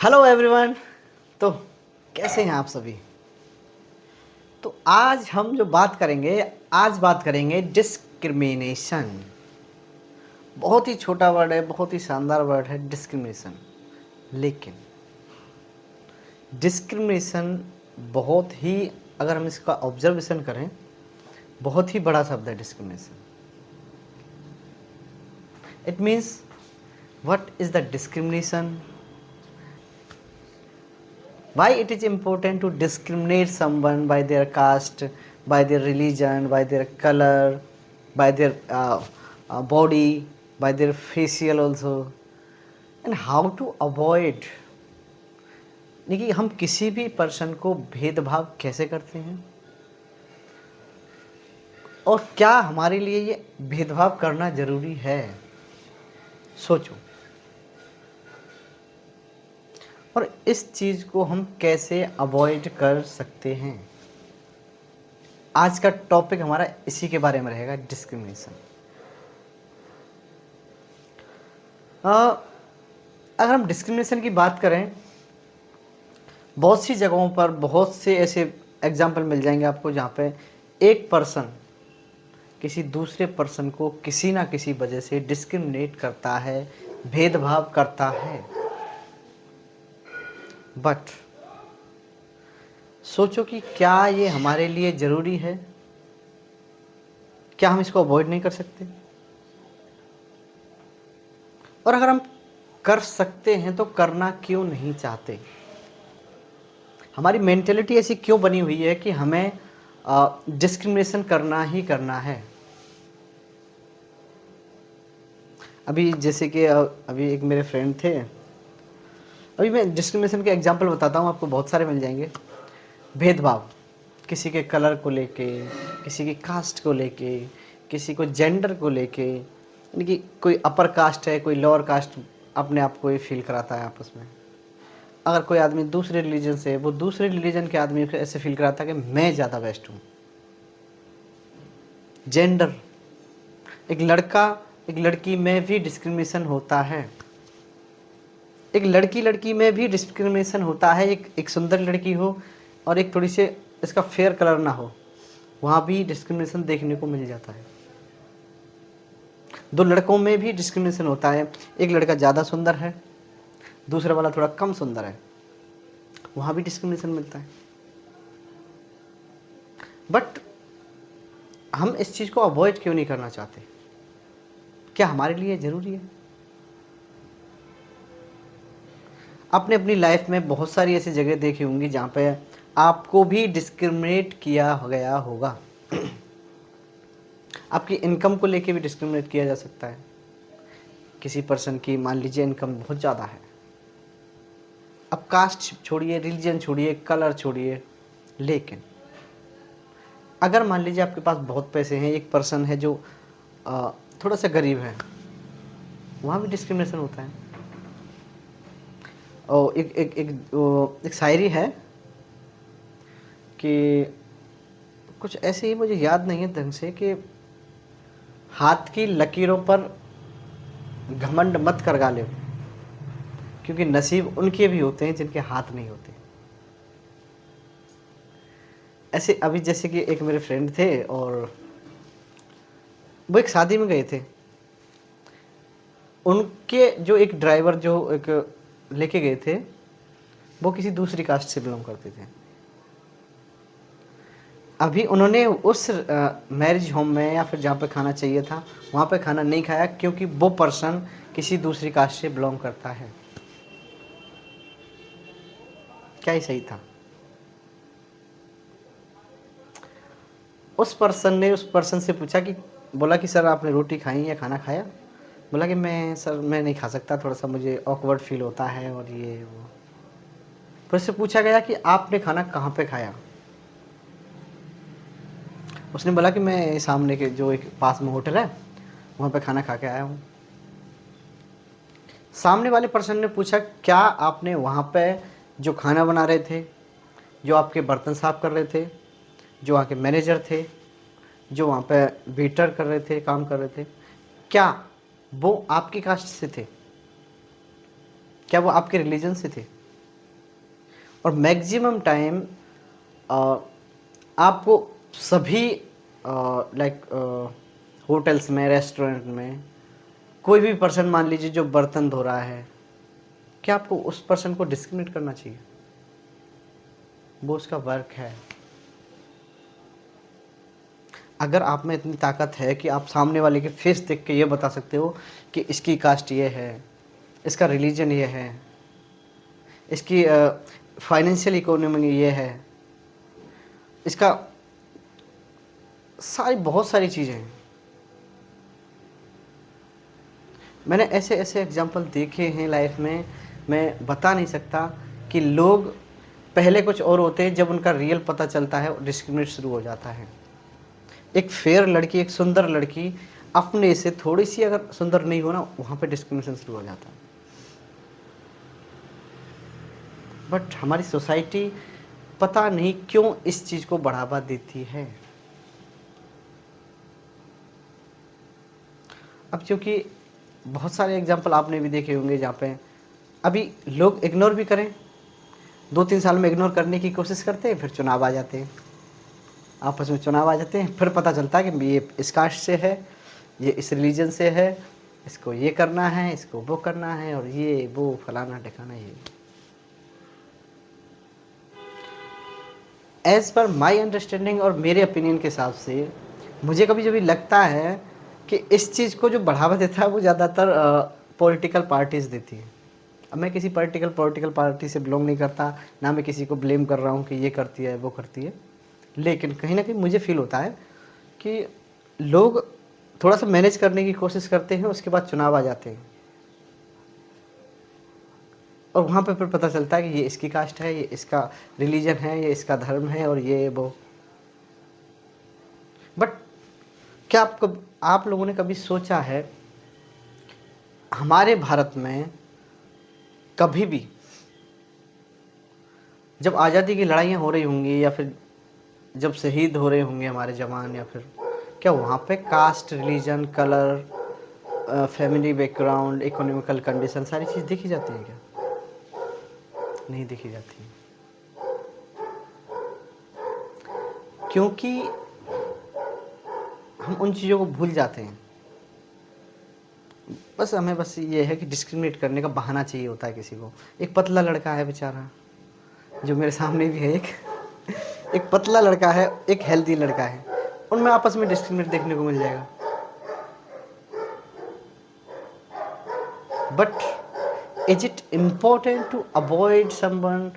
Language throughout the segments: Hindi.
Hello everyone. तो कैसे हैं आप सभी। तो आज हम जो बात करेंगे डिस्क्रिमिनेशन। बहुत ही छोटा वर्ड है, बहुत ही शानदार वर्ड है डिस्क्रिमिनेशन। लेकिन डिस्क्रिमिनेशन बहुत ही, अगर हम इसका ऑब्जर्वेशन करें, बहुत ही बड़ा शब्द है discrimination. It means what is the discrimination, why it is important to discriminate someone by their caste, by their religion, by their color, by their body, by their facial also, and how to avoid, देखिए हम किसी भी पर्सन को भेदभाव कैसे करते हैं और क्या हमारे लिए ये भेदभाव करना जरूरी है। सोचो, और इस चीज़ को हम कैसे अवॉइड कर सकते हैं। आज का टॉपिक हमारा इसी के बारे में रहेगा, डिस्क्रिमिनेशन। अगर हम डिस्क्रिमिनेशन की बात करें, बहुत सी जगहों पर बहुत से ऐसे एग्जाम्पल मिल जाएंगे आपको जहाँ पे एक पर्सन किसी दूसरे पर्सन को किसी ना किसी वजह से डिस्क्रिमिनेट करता है, भेदभाव करता है। बट सोचो कि क्या ये हमारे लिए ज़रूरी है, क्या हम इसको अवॉइड नहीं कर सकते। और अगर हम कर सकते हैं तो करना क्यों नहीं चाहते। हमारी मेंटेलिटी ऐसी क्यों बनी हुई है कि हमें डिस्क्रिमिनेशन करना ही करना है। अभी जैसे कि अभी एक मेरे फ्रेंड थे, अभी मैं डिस्क्रिमिनेशन के एग्जांपल बताता हूँ आपको, बहुत सारे मिल जाएंगे। भेदभाव किसी के कलर को लेके, किसी की कास्ट को लेके, किसी को जेंडर को लेके, यानी कि कोई अपर कास्ट है, कोई लोअर कास्ट, अपने आप को ये फील कराता है आपस में। अगर कोई आदमी दूसरे रिलीजन से है, वो दूसरे रिलीजन के आदमी को ऐसे फील कराता है कि मैं ज़्यादा बेस्ट हूँ। जेंडर, एक लड़का एक लड़की में भी डिस्क्रिमिनेशन होता है, एक लड़की में भी डिस्क्रिमिनेशन होता है। एक सुंदर लड़की हो और एक थोड़ी से इसका फेयर कलर ना हो, वहाँ भी डिस्क्रिमिनेशन देखने को मिल जाता है। दो लड़कों में भी डिस्क्रिमिनेशन होता है, एक लड़का ज़्यादा सुंदर है, दूसरा वाला थोड़ा कम सुंदर है, वहाँ भी डिस्क्रिमिनेशन मिलता है। बट हम इस चीज़ को अवॉइड क्यों नहीं करना चाहते, क्या हमारे लिए ज़रूरी है। आपने अपनी लाइफ में बहुत सारी ऐसी जगह देखी होंगी जहाँ पे आपको भी डिस्क्रिमिनेट किया गया होगा। आपकी इनकम को लेके भी डिस्क्रिमिनेट किया जा सकता है। किसी पर्सन की मान लीजिए इनकम बहुत ज़्यादा है, अब कास्ट छोड़िए, रिलीजन छोड़िए, कलर छोड़िए, लेकिन अगर मान लीजिए आपके पास बहुत पैसे हैं, एक पर्सन है जो थोड़ा सा गरीब है, वहाँ भी डिस्क्रिमिनेशन होता है। और एक शायरी है कि कुछ ऐसे ही, मुझे याद नहीं है ढंग से, कि हाथ की लकीरों पर घमंड मत कर गाले, क्योंकि नसीब उनके भी होते हैं जिनके हाथ नहीं होते। ऐसे अभी जैसे कि एक मेरे फ्रेंड थे और वो एक शादी में गए थे, उनके जो एक ड्राइवर जो एक लेके गए थे, वो किसी दूसरी कास्ट से बिलोंग करते थे। अभी उन्होंने उस मैरिज होम में या फिर जहाँ पे खाना चाहिए था वहाँ पे खाना नहीं खाया, क्योंकि वो पर्सन किसी दूसरी कास्ट से बिलोंग करता है। क्या ही सही था। उस पर्सन से पूछा कि, बोला कि सर आपने रोटी खाई या खाना खाया। बोला कि मैं नहीं खा सकता, थोड़ा सा मुझे ऑकवर्ड फील होता है और ये वो। फिर उससे पूछा गया कि आपने खाना कहाँ पे खाया। उसने बोला कि मैं सामने के जो एक पास में होटल है वहाँ पे खाना खा के आया हूँ। सामने वाले पर्सन ने पूछा, क्या आपने वहाँ पे जो खाना बना रहे थे, जो आपके बर्तन साफ कर रहे थे, जो वहाँ के मैनेजर थे, जो वहाँ पे वेटर कर रहे थे, काम कर रहे थे, क्या वो आपकी कास्ट से थे, क्या वो आपके रिलीजन से थे। और मैक्सिमम टाइम आपको सभी लाइक होटल्स में, रेस्टोरेंट में कोई भी पर्सन मान लीजिए जो बर्तन धो रहा है, क्या आपको उस पर्सन को डिस्क्रिमिनेट करना चाहिए? वो उसका वर्क है। अगर आप में इतनी ताकत है कि आप सामने वाले के फेस देख के ये बता सकते हो कि इसकी कास्ट ये है, इसका रिलीजन ये है, इसकी फाइनेंशियल इकोनॉमी ये है, इसका बहुत सारी चीज़ें हैं। मैंने ऐसे ऐसे एग्जाम्पल देखे हैं लाइफ में, मैं बता नहीं सकता, कि लोग पहले कुछ और होते हैं, जब उनका रियल पता चलता है डिस्क्रिमिनेट शुरू हो जाता है। एक फेयर लड़की, एक सुंदर लड़की अपने से थोड़ी सी अगर सुंदर नहीं हो ना, वहाँ पे डिस्क्रिमिनेशन शुरू हो जाता है। बट हमारी सोसाइटी पता नहीं क्यों इस चीज़ को बढ़ावा देती है। अब क्योंकि बहुत सारे एग्जाम्पल आपने भी देखे होंगे जहाँ पे अभी लोग इग्नोर भी करें, 2-3 साल में इग्नोर करने की कोशिश करते हैं, फिर चुनाव आ जाते हैं, आपस में चुनाव आ जाते हैं, फिर पता चलता है कि ये इस कास्ट से है, ये इस रिलीजन से है, इसको ये करना है, इसको वो करना है, और ये वो फलाना ठिकाना ये। एज़ पर माई अंडरस्टैंडिंग और मेरे ओपिनियन के हिसाब से मुझे कभी कभी लगता है कि इस चीज़ को जो बढ़ावा देता है वो ज़्यादातर पॉलिटिकल पार्टीज़ देती हैं। अब मैं किसी पॉलिटिकल पार्टी से बिलोंग नहीं करता, ना मैं किसी को ब्लेम कर रहा हूँ कि ये करती है वो करती है, लेकिन कहीं ना कहीं मुझे फील होता है कि लोग थोड़ा सा मैनेज करने की कोशिश करते हैं, उसके बाद चुनाव आ जाते हैं और वहाँ पे फिर पता चलता है कि ये इसकी कास्ट है, ये इसका रिलीजन है, ये इसका धर्म है, और ये वो। बट क्या आप लोगों ने कभी सोचा है हमारे भारत में कभी भी जब आज़ादी की लड़ाइयाँ हो रही होंगी, या फिर जब शहीद हो रहे होंगे हमारे जवान, या फिर क्या वहाँ पे caste, religion, colour, family background, economical condition सारी चीज़ देखी जाती है क्या? नहीं देखी जाती है, क्योंकि हम उन चीज़ों को भूल जाते हैं। बस हमें बस ये है कि डिस्क्रिमिनेट करने का बहाना चाहिए होता है किसी को। एक पतला लड़का है बेचारा, जो मेरे सामने भी है, एक पतला लड़का है, एक हेल्दी लड़का है, उनमें आपस में डिस्क्रिमिनेट देखने को मिल जाएगा। But is it important to avoid someone,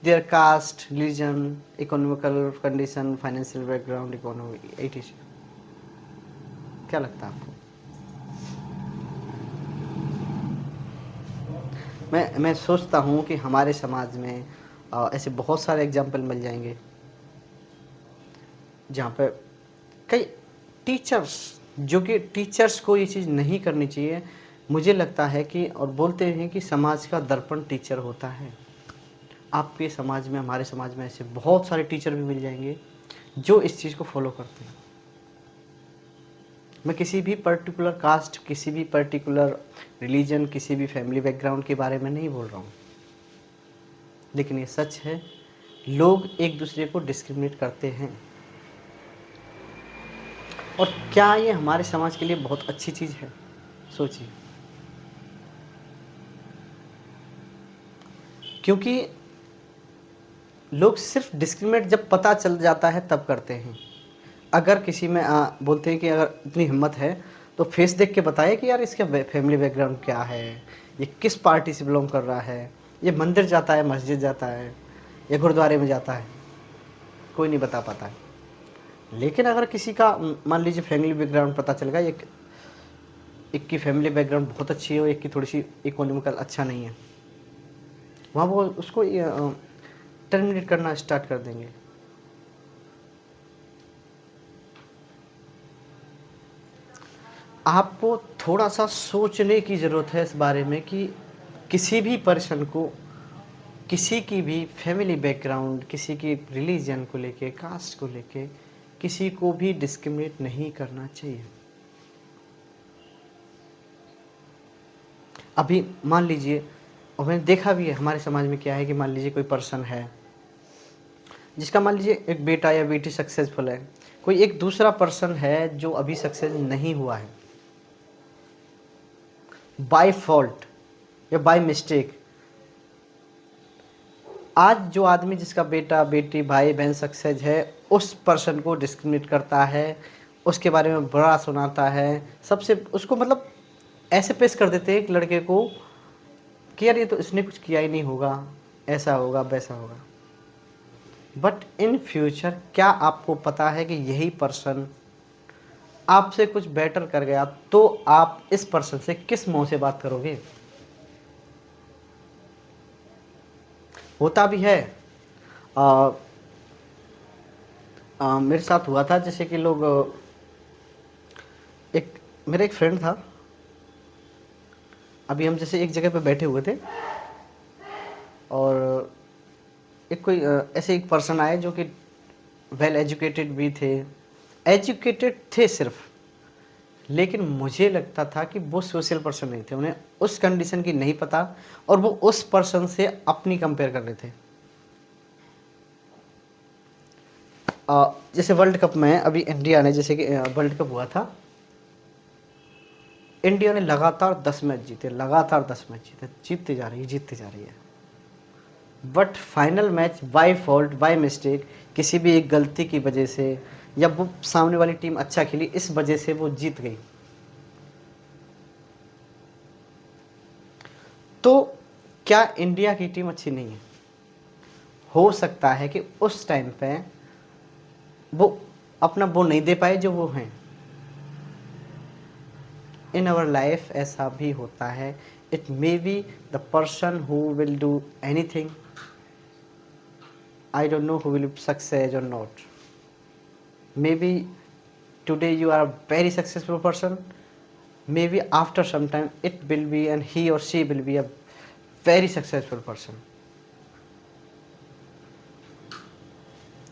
their caste, religion, economical condition, financial background, economy, etc? क्या लगता है आपको? मैं सोचता हूँ कि हमारे समाज में ऐसे बहुत सारे एग्जाम्पल मिल जाएंगे जहाँ पे कई टीचर्स, जो कि टीचर्स को ये चीज़ नहीं करनी चाहिए, मुझे लगता है कि, और बोलते हैं कि समाज का दर्पण टीचर होता है। आपके समाज में, हमारे समाज में ऐसे बहुत सारे टीचर भी मिल जाएंगे जो इस चीज़ को फॉलो करते हैं। मैं किसी भी पर्टिकुलर कास्ट, किसी भी पर्टिकुलर रिलीजन, किसी भी फैमिली बैकग्राउंड के बारे में नहीं बोल रहा हूँ, लेकिन ये सच है, लोग एक दूसरे को डिस्क्रिमिनेट करते हैं। और क्या ये हमारे समाज के लिए बहुत अच्छी चीज़ है? सोचिए, क्योंकि लोग सिर्फ डिस्क्रिमिनेट जब पता चल जाता है तब करते हैं। अगर किसी में बोलते हैं कि अगर इतनी हिम्मत है तो फेस देख के बताए कि यार इसका फैमिली बैकग्राउंड क्या है, ये किस पार्टी से बिलोंग कर रहा है, ये मंदिर जाता है, मस्जिद जाता है, या गुरुद्वारे में जाता है, कोई नहीं बता पाता है। लेकिन अगर किसी का मान लीजिए फैमिली बैकग्राउंड पता चल गया, एक की फैमिली बैकग्राउंड बहुत अच्छी है और एक की थोड़ी सी इकोनॉमिकल अच्छा नहीं है, वहाँ वो उसको टर्मिनेट करना स्टार्ट कर देंगे। आपको थोड़ा सा सोचने की ज़रूरत है इस बारे में कि किसी भी पर्सन को, किसी की भी फैमिली बैकग्राउंड, किसी की रिलीजन को लेके, कास्ट को लेके किसी को भी डिस्क्रिमिनेट नहीं करना चाहिए। अभी मान लीजिए और मैंने देखा भी है हमारे समाज में क्या है कि मान लीजिए कोई पर्सन है जिसका मान लीजिए एक बेटा या बेटी सक्सेसफुल है, कोई एक दूसरा पर्सन है जो अभी सक्सेस नहीं हुआ है, बाय फॉल्ट या बाय मिस्टेक। आज जो आदमी जिसका बेटा बेटी भाई बहन सक्सेस है उस पर्सन को डिस्क्रिमिनेट करता है, उसके बारे में बुरा सुनाता है, सबसे उसको मतलब ऐसे पेश कर देते हैं एक लड़के को कि यार ये तो इसने कुछ किया ही नहीं होगा, ऐसा होगा वैसा होगा। बट इन फ्यूचर क्या आपको पता है कि यही पर्सन आपसे कुछ बेटर कर गया तो आप इस पर्सन से किस मुंह से बात करोगे? होता भी है। आ, मेरे साथ हुआ था जैसे कि लोग एक मेरा एक फ्रेंड था, अभी हम जैसे एक जगह पे बैठे हुए थे और एक कोई ऐसे एक पर्सन आए जो कि वेल एजुकेटेड भी थे, एजुकेटेड थे सिर्फ, लेकिन मुझे लगता था कि वो सोशल पर्सन नहीं थे, उन्हें उस कंडीशन की नहीं पता और वो उस पर्सन से अपनी कंपेयर कर रहे थे। जैसे वर्ल्ड कप में अभी इंडिया ने जैसे कि वर्ल्ड कप हुआ था, इंडिया ने लगातार 10 मैच जीते, लगातार 10 मैच जीते, जीतती जा रही है। But final match by fault by mistake किसी भी एक गलती की वजह से या वो सामने वाली टीम अच्छा खेली इस वजह से वो जीत गई। तो क्या इंडिया की टीम अच्छी नहीं है? हो सकता है कि उस टाइम पे वो अपना वो नहीं दे पाए जो वो हैं। इन आवर लाइफ ऐसा भी होता है। It may be the person who will do anything, I don't know who will succeed or not. Maybe today you are a very successful person. Maybe after some time it will be and he or she will be a very successful person.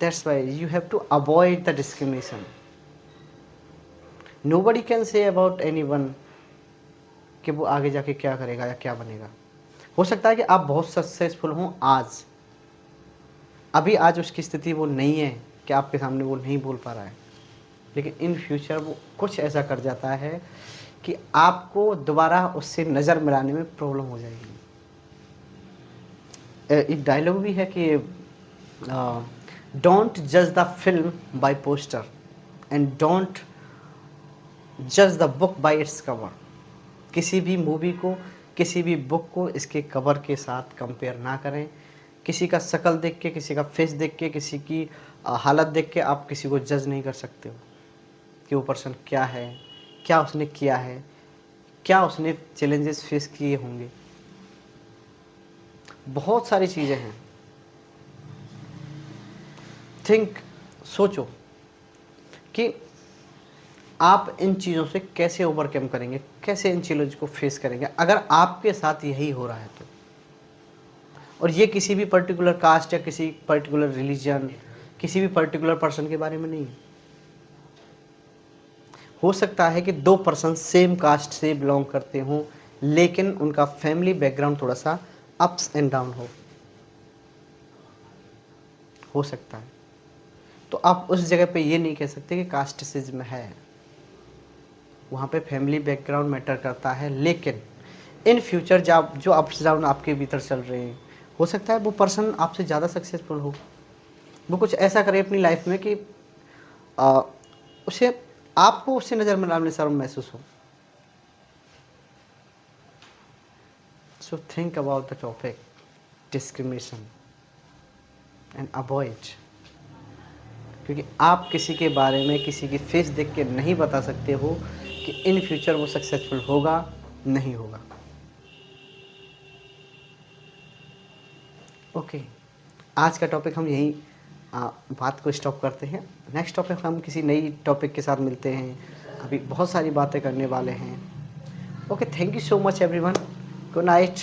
That's why you have to avoid the discrimination. Nobody can say about anyone कि वो आगे जाके क्या करेगा या क्या बनेगा। हो सकता है कि आप बहुत सक्सेसफुल हों आज, अभी आज उसकी स्थिति वो नहीं है कि आपके सामने वो नहीं बोल पा रहा है, लेकिन इन फ्यूचर वो कुछ ऐसा कर जाता है कि आपको दोबारा उससे नज़र मिलाने में प्रॉब्लम हो जाएगी। एक डायलॉग भी है कि डोंट जज the film bye poster and don't जज the book by its cover. किसी भी मूवी को, किसी भी बुक को इसके कवर के साथ कंपेयर ना करें। किसी का शक्ल देख के, किसी का फेस देख के, किसी की हालत देख के आप किसी को जज नहीं कर सकते हो कि वो पर्सन क्या है, क्या उसने किया है, क्या उसने चैलेंजेस फेस किए होंगे। बहुत सारी चीज़ें हैं। सोचो कि आप इन चीज़ों से कैसे ओवरकम करेंगे, कैसे इन चैलेंज को फेस करेंगे अगर आपके साथ यही हो रहा है तो। और ये किसी भी पर्टिकुलर कास्ट या किसी पर्टिकुलर रिलीजन, किसी भी पर्टिकुलर पर्सन के बारे में नहीं है। हो सकता है कि दो पर्सन सेम कास्ट से बिलोंग करते हों, लेकिन उनका फैमिली बैकग्राउंड थोड़ा सा अप्स एंड डाउन हो सकता है। तो आप उस जगह पे ये नहीं कह सकते कि कास्टिज्म है, वहाँ पे फैमिली बैकग्राउंड मैटर करता है। लेकिन इन फ्यूचर जो अप्स डाउन आपके भीतर चल रहे हैं, हो सकता है वो पर्सन आपसे ज़्यादा सक्सेसफुल हो, वो कुछ ऐसा करे अपनी लाइफ में कि उसे आपको उससे नज़र मिलाने शर्म महसूस हो। So think about the topic discrimination and avoid, क्योंकि आप किसी के बारे में, किसी की फेस देख के नहीं बता सकते हो कि इन फ्यूचर वो सक्सेसफुल होगा नहीं होगा। ओके, आज का टॉपिक हम यहीं बात को स्टॉप करते हैं। नेक्स्ट टॉपिक हम किसी नई टॉपिक के साथ मिलते हैं। अभी बहुत सारी बातें करने वाले हैं। Okay, thank you so much everyone. Good night.